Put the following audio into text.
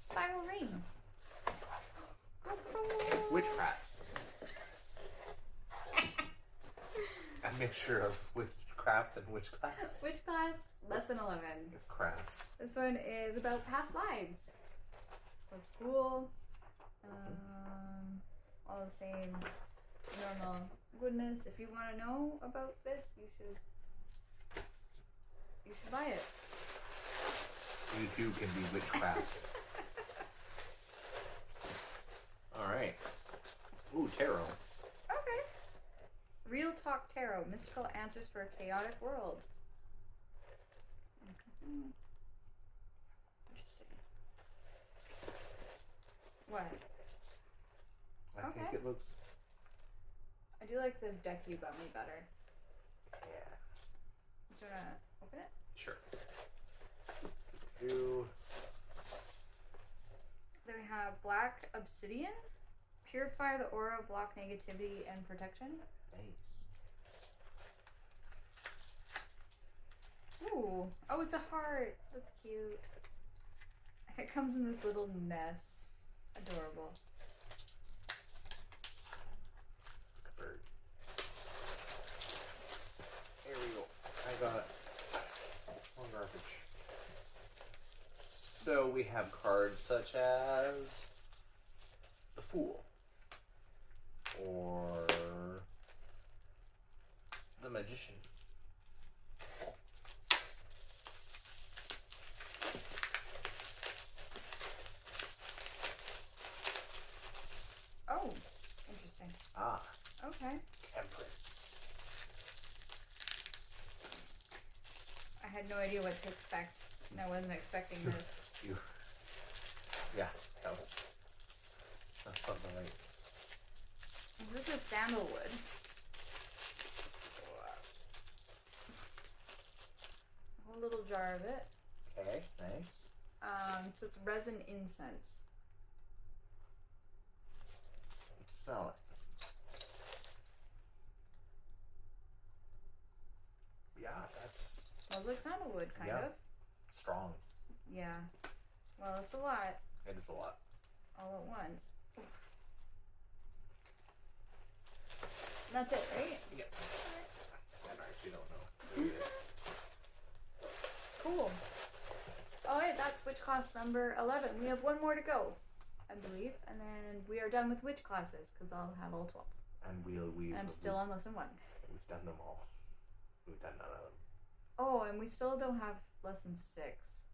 spiral ring. WitchClass. A mixture of witchcraft and WitchClass. WitchClass, lesson 11. It's crass. This one is about past lives. So it's cool. All the same normal goodness. If you want to know about this, you should buy it. You too can be witchcrafts. Alright. Ooh, tarot. Okay. Real Talk Tarot. Mystical answers for a chaotic world. Interesting. What? I think it looks... I do like the deck you got me better. Yeah. Do you want to open it? Sure. Then we have Black Obsidian. Purify the aura, block negativity, and protection. Nice. Ooh. Oh, it's a heart. That's cute. It comes in this little nest. Adorable. Like a bird. There we go. I got more garbage. So we have cards such as the Fool or the Magician. Oh, interesting. Ah, Okay. Temperance. I had no idea what to expect, and I wasn't expecting this. Yeah, that's something like. This is sandalwood. A whole little jar of it. Okay, nice. So it's resin incense. Smell it. Yeah, that's Smells like sandalwood, kind of. strong. Yeah. Well, it's a lot. It is a lot. All at once. Oof. And that's it, right? Yeah. I actually don't know. Cool. Alright, that's WitchClass number 11. We have one more to go, I believe. And then we are done with witch classes, because I'll have all 12. And I'm still on lesson 1. We've done them all. We've done none of them. Oh, and we still don't have lesson 6.